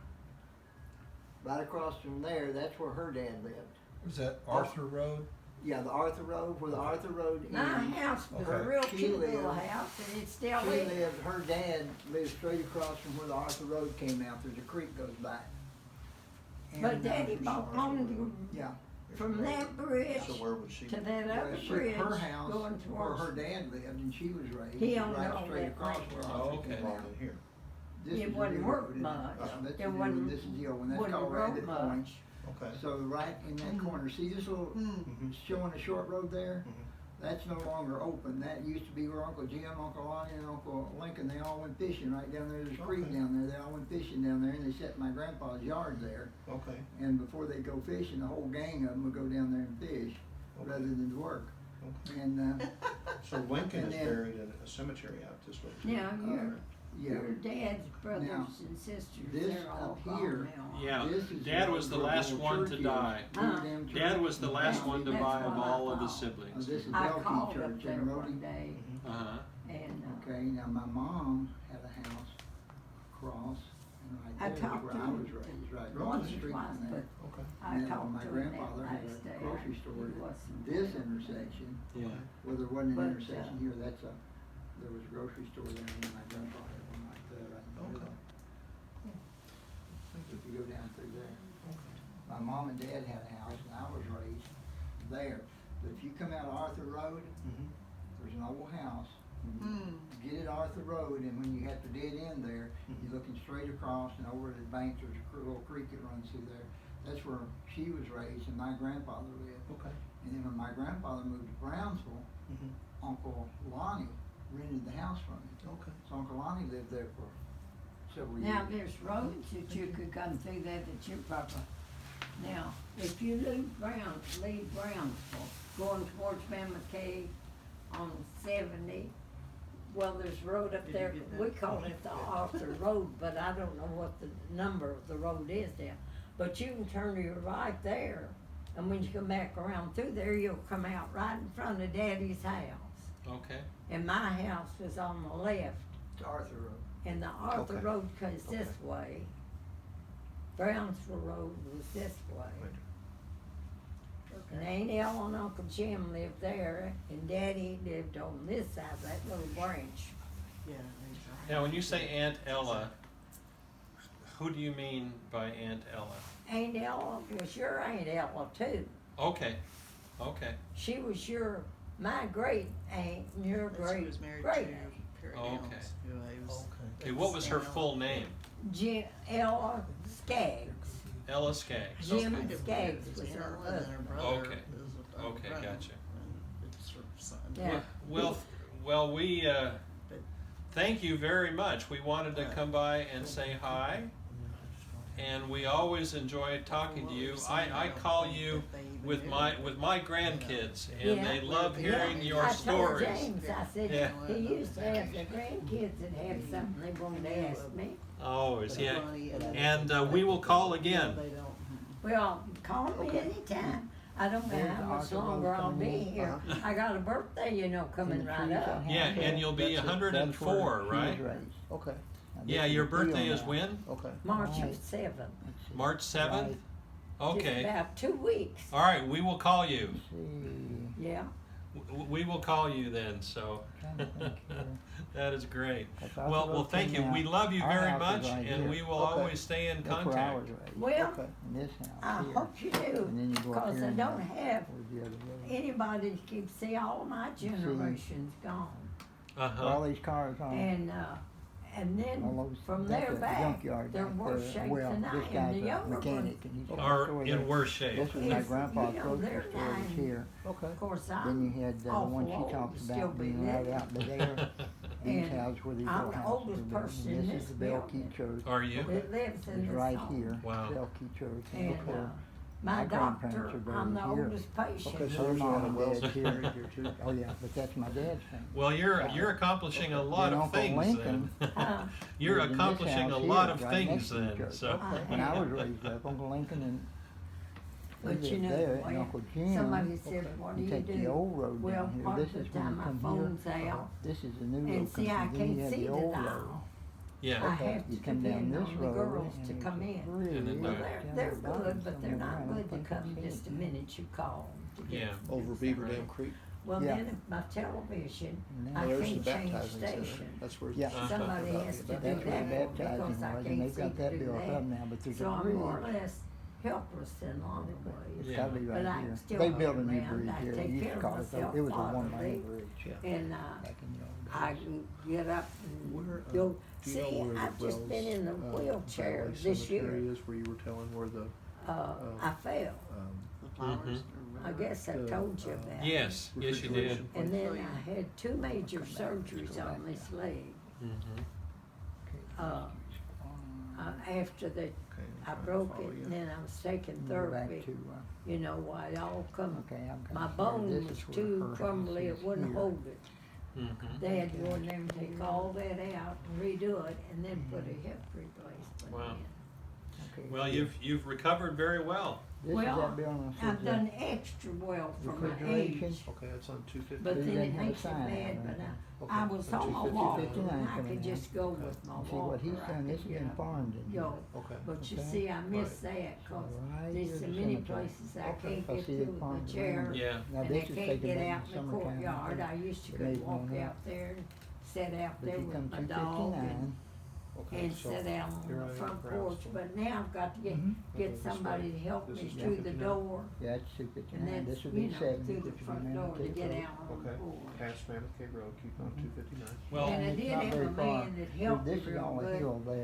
S3: Right across from there, that's where her dad lived.
S4: Was that Arthur Road?
S3: Yeah, the Arthur Road, where the Arthur Road
S2: my
S3: ends.
S2: house was a
S4: Okay.
S2: real
S3: She
S2: cute little
S3: lived-
S2: house, and it's still
S3: She
S2: there.
S3: lived, her dad lived straight across from where the Arthur Road came out, there's a creek goes by.
S2: But
S3: And,
S2: Daddy bought home
S3: Yeah.
S2: from that bridge
S4: So where was she?
S2: to that other
S3: Well,
S2: bridge
S3: her house,
S2: going
S3: where her
S2: towards.
S3: dad lived, and she was raised,
S2: He
S3: was
S2: owned
S3: right
S2: all
S3: straight
S2: that
S3: across
S2: land.
S3: where
S1: Oh,
S3: Arthur
S1: okay.
S3: came
S4: Along
S3: out.
S4: in here.
S3: This
S2: It
S3: is the
S2: wasn't
S3: new
S2: worth
S3: road.
S2: much.
S3: That's
S2: It
S3: the new,
S2: wasn't-
S3: this is the old one, that's
S2: wouldn't
S3: called
S2: grow
S3: Rabbit Point.
S2: much.
S4: Okay.
S3: So right in that corner, see this little, showing a short road there? That's no longer open, that used to be where Uncle Jim, Uncle Lonnie, and Uncle Lincoln, they all went fishing right down there, there's a creek
S4: Okay.
S3: down there, they all went fishing down there, and they set in my grandpa's yard there.
S4: Okay.
S3: And before they'd go fishing, the whole gang of them would go down there and fish, rather than to work.
S4: Okay.
S3: And,
S4: So Lincoln
S3: And
S4: is
S3: then-
S4: buried in a cemetery out this way. too.
S2: Now,
S3: yeah,
S2: your dad's brothers
S3: Now,
S2: and sisters,
S3: this
S2: they're all
S3: up
S2: gone
S3: here-
S2: now.
S1: Yeah,
S3: this is
S1: Dad
S3: the
S1: was the
S3: road where
S1: last
S3: the old
S1: one to
S3: church is.
S1: die.
S3: Damn
S2: Huh?
S1: Dad was the last
S3: church.
S1: one to
S2: That's
S1: buy of
S2: what I
S1: all of his
S2: thought.
S1: siblings.
S3: This is
S2: I
S3: Belkey
S2: called up
S3: Church
S2: there
S3: in
S2: one
S3: Rhodey.
S2: day,
S1: Uh-huh.
S2: and,
S3: Okay, now my mom had a house across, and
S2: I
S3: right there is
S2: talked
S3: where
S2: to
S3: I
S2: him
S3: was raised, right across
S2: once
S3: the
S2: or
S3: street
S2: twice,
S3: from
S2: but
S3: there.
S4: Okay.
S2: I
S3: And then
S2: talked
S3: my
S2: to him
S3: grandfather
S2: that
S3: had
S2: last
S3: a
S2: day.
S3: grocery store
S2: He
S3: at
S2: wasn't
S3: this
S2: there.
S3: intersection,
S1: Yeah.
S3: where there wasn't
S2: But,
S3: an intersection here, there was a grocery store there, and then my grandpa had one right there, right in the
S4: Okay.
S3: middle. If you go down through there. My mom and dad had a house, and I was raised there. But if you come out of Arthur Road, there's an old house. You get at Arthur Road, and when you have to dead end there, you're looking straight across, and over the bank, there's a little creek that runs through there. That's where she was raised, and my grandfather lived.
S4: Okay.
S3: And then when my grandfather moved to Brownsville, Uncle Lonnie rented the house from him.
S4: Okay.
S3: So Uncle Lonnie lived there for several years.
S2: now there's roads that you could come through there that you probably, now, if you leave Brownsville, going towards Mammoth Cave on 70, well, there's a road up
S5: Did you
S2: there,
S5: get that?
S2: we call it the Arthur Road, but I don't know what the number of the road is there. But you can turn to your right there, and when you come back around through there, you'll come out right in front of Daddy's house.
S1: Okay.
S2: And my house was on the left,
S3: It's Arthur Road.
S2: and the Arthur
S4: Okay.
S2: Road goes this way. Brownsville Road was this way. And Aunt Ella and Uncle Jim lived there, and Daddy lived on this side, that little branch.
S5: Yeah.
S1: Now, when you say Aunt Ella, who do you mean by Aunt Ella?
S2: Aunt Ella was your Aunt Ella too.
S1: Okay. Okay.
S2: She was my great aunt, and your
S5: That's who
S2: great
S5: was married
S2: great
S5: to
S2: aunt.
S5: Perry
S1: Okay.
S5: Downs, who I was-
S1: Okay, what was her full name?
S2: Ella Skaggs.
S1: Ella Skaggs.
S2: Jim
S1: Okay.
S5: Kind of
S2: Skaggs
S5: weird.
S2: was
S5: It's
S2: her
S5: Ella and
S2: husband.
S5: brother
S1: Okay.
S5: is a
S1: Okay,
S5: brother,
S1: gotcha.
S5: and it's her son.
S2: Yeah.
S1: Well, we thank you very much. We wanted to come by and say hi, and we always enjoy talking to you. I call you with my grandkids, and
S2: Yeah.
S1: they love hearing
S2: Yeah,
S1: your
S2: I told
S1: stories.
S2: James, I said,
S1: Yeah.
S2: he used to have the grandkids that had something they wanted to ask me.
S1: Always, yeah.
S5: Ronnie
S1: And we will call again.
S5: They don't.
S2: Well, call me anytime. I don't know how much longer I'll be here. I got a birthday, coming right up.
S1: Yeah, and you'll be 104, right?
S3: Okay.
S1: Yeah, your birthday is when?
S3: Okay.
S2: March 7th.
S1: March 7th?
S2: Just
S1: Okay.
S2: about 2 weeks.
S1: All right, we will call you.
S2: Yeah.
S1: We will call you then, so
S3: Trying to think here.
S1: that is great.
S3: That's
S1: Well,
S3: also
S1: thank you.
S3: now,
S1: We love you
S3: our
S1: very
S3: house
S1: much,
S3: is right
S1: and
S3: here.
S1: we will
S3: Okay.
S1: always stay in
S3: That's where I was
S1: contact.
S3: raised.
S2: Well,
S3: Okay, in this house
S2: I
S3: here.
S2: hope you
S3: And then you
S2: do,
S3: go up
S2: because
S3: here
S2: I
S3: and
S2: don't have
S3: where's the other road?
S2: anybody to keep, see, all of my generations gone.
S3: All
S1: Uh-huh.
S3: these cars on.
S2: And then
S3: all those,
S2: from
S3: that's
S2: there
S3: a
S2: back,
S3: junkyard
S2: they're
S3: back
S2: worse
S3: there.
S2: shape
S3: Well,
S2: than I
S3: this
S2: am.
S3: guy's
S2: The
S3: a
S2: younger
S3: mechanic,
S2: ones,
S3: and he's got a
S1: Are
S3: store
S1: in
S3: there.
S1: worse shape.
S3: This was my
S2: Yes,
S3: grandpa's
S2: they're
S3: grocery store was
S2: dying.
S3: here. Okay.
S2: Of course,
S3: Then
S2: I'm
S3: you had the
S2: awful
S3: one she
S2: old
S3: talks
S2: to still
S3: about
S2: be
S3: being right
S2: living.
S3: out there. These
S2: And
S3: houses where these
S2: I'm
S3: little
S2: the
S3: houses
S2: oldest
S3: are built.
S2: person
S3: And
S2: in
S3: this is
S2: this
S3: the Belkey
S2: building.
S3: Church.
S1: Are you?
S2: that lives in
S3: It's
S2: this
S3: right
S2: home.
S3: here,
S1: Wow.
S3: Belkey Church. And
S2: And,
S3: look where
S2: My doctor,
S3: grandparents are buried
S2: I'm the
S3: here.
S2: oldest patient.
S4: Okay, so
S3: Her
S4: there's a lot
S3: mom
S4: of
S3: and
S4: wells
S3: dad's
S4: buried
S3: here.
S4: here too.
S3: Oh, yeah, but that's my dad's family.
S1: Well, you're accomplishing a lot
S3: Then
S1: of
S3: Uncle
S1: things
S3: Lincoln,
S1: then.
S2: Uh,
S1: You're
S3: lived in this
S1: accomplishing a
S3: house
S1: lot
S3: here,
S1: of
S3: right next
S1: things
S3: to the
S1: then.
S3: church.
S1: So
S3: When I was raised up, Uncle Lincoln and they
S2: But you
S3: lived
S2: know,
S3: there, and
S2: well,
S3: Uncle Jim.
S2: somebody said, what do
S3: You
S2: you
S3: take the
S2: do?
S3: old road
S2: Well,
S3: down here.
S2: part
S3: This
S2: of the
S3: is when
S2: time
S3: you
S2: my
S3: come
S2: phone's
S3: here.
S2: out.
S3: This is the new
S2: And
S3: road
S2: see,
S3: comes
S2: I
S3: in. Then you
S2: can't
S3: have
S2: see
S3: the
S2: the
S3: old
S2: dial.
S3: road.
S1: yeah.
S2: I have
S3: You
S2: to
S3: come down
S2: depend
S3: this
S2: on the
S3: road,
S2: girls
S3: and
S2: to
S3: it's
S2: come in.
S3: really
S1: And then
S2: Well,
S1: the-
S2: they're
S3: down the bottom
S2: good, but they're
S3: somewhere.
S2: not
S3: I don't
S2: good to
S3: think
S2: come
S3: I
S2: just the
S3: can.
S2: minute you call 'em to get
S1: Yeah.
S4: Over
S2: things
S4: Beaver
S2: done.
S4: Dam Creek.
S2: Well,
S3: Yeah.
S2: then if my television,
S3: And
S2: I
S3: then-
S4: Well, there's the
S2: can't change
S4: baptizing center.
S2: station.
S4: That's where.
S3: Yeah.
S4: stuff
S2: Somebody
S4: about
S2: has
S4: the
S2: to do
S3: That's where
S2: that
S3: the
S2: because
S3: baptizing
S2: I
S3: was,
S2: can't
S3: and they've
S2: seem
S3: got
S2: to
S3: that
S2: do
S3: built
S2: that.
S3: up now, but there's
S2: So
S3: a
S2: I'm more or
S3: bridge.
S2: less helpless in a lot of
S3: It's
S2: ways.
S1: Yeah.
S3: gotta be
S2: But
S3: right
S2: I
S3: here.
S2: can still
S3: They
S2: get
S3: built a new
S2: around.
S3: bridge
S2: I
S3: here.
S2: take
S3: They used
S2: care
S3: to
S2: of
S3: call it,
S2: myself
S3: it was a
S2: bodily.
S3: one-lane bridge.
S4: Yeah.
S2: And
S3: Back in the old
S2: I
S3: days.
S2: can get up
S4: Where,
S2: and go.
S4: do you know
S2: See,
S4: where the
S2: I've just been in the
S4: Wells,
S2: wheelchair
S4: Valley
S2: this
S4: Cemetery
S2: year.
S4: is where you were telling where the,
S2: I fell.
S5: The flowers.
S2: I guess I
S4: The,
S2: told you that.
S1: Yes, yes, you did.
S4: refrigeration
S2: And
S4: place.
S2: then I had 2 major surgeries on this leg.
S1: Mhm.
S2: After the,
S4: Okay,
S2: I
S4: I'm trying to
S2: broke
S4: follow
S2: it,
S4: you.
S2: and then I was taking
S3: Go back
S2: therapy.
S3: to,
S2: You know why it all come.
S3: okay, I'm
S2: My
S3: kinda
S2: bone
S3: scared. This
S2: was
S3: is where
S2: too
S3: her
S2: crumbly,
S3: house
S2: it
S3: is
S2: wouldn't
S3: here.
S2: hold it.
S1: Mhm.
S2: They had to go in there and take all that out, redo it, and then put a hip replacement
S1: Wow.
S2: in.
S3: Okay.
S1: Well, you've recovered very well.
S3: This is
S2: Well,
S3: that building that
S2: I've
S3: says
S2: done extra well for my
S3: refrigeration.
S2: age,
S4: Okay, that's on 250.
S2: but
S3: It
S2: then
S3: doesn't
S2: it
S3: have a
S2: makes it
S3: sign on
S2: bad,
S3: it.
S2: but
S4: Okay,
S2: I was
S4: that's
S2: on my
S4: 250,
S2: walker,
S3: 259
S2: and I
S3: coming
S2: could
S3: in.
S2: just go with my
S3: You see what
S2: walker,
S3: he's
S2: I
S3: done, this
S2: could
S3: has
S2: get
S3: been
S2: up.
S3: farmed in here.
S2: Yo,
S4: Okay.
S2: but you
S3: Okay.
S2: see, I miss
S4: Right.
S2: that, cause
S3: Right
S2: there's
S3: here
S2: so
S3: at the
S2: many
S3: cemetery.
S2: places I
S4: Okay.
S2: can't
S3: I
S2: get
S3: see
S2: to
S3: it
S2: with my
S3: farmed
S2: chair.
S3: around.
S1: Yeah.
S3: Now
S2: And I
S3: this is
S2: can't
S3: taken
S2: get
S3: back
S2: out
S3: in
S2: in the
S3: summertime.
S2: courtyard, I used to
S3: Days
S2: go walk
S3: going up.
S2: out there and sit out
S3: But
S2: there
S3: you come
S2: with my dog
S3: 259.
S4: Okay,
S2: and
S4: so
S2: sit out on
S4: here I
S2: the
S4: am,
S2: front porch,
S4: Brownsville.
S2: but now I've got to
S3: Mhm.
S4: Okay,
S2: get
S4: this
S2: somebody
S4: way.
S2: to help
S4: This
S2: me
S4: is
S2: through the
S4: 259.
S2: door,
S3: Yeah, it's
S2: and
S3: 259. This
S2: that's,
S3: would
S2: you
S3: be
S2: know,
S3: 70.
S2: through the
S3: This would be
S2: front door to
S3: 92.
S2: get out on the
S4: Okay,
S2: porch.
S4: past Mammoth Cave Road, keep on 259.
S1: Well,
S2: And I
S3: it's
S2: did
S3: not
S2: have
S3: very
S2: a
S3: far.
S2: man that helped me
S3: This is
S2: real
S3: all a
S2: good.
S3: hill there.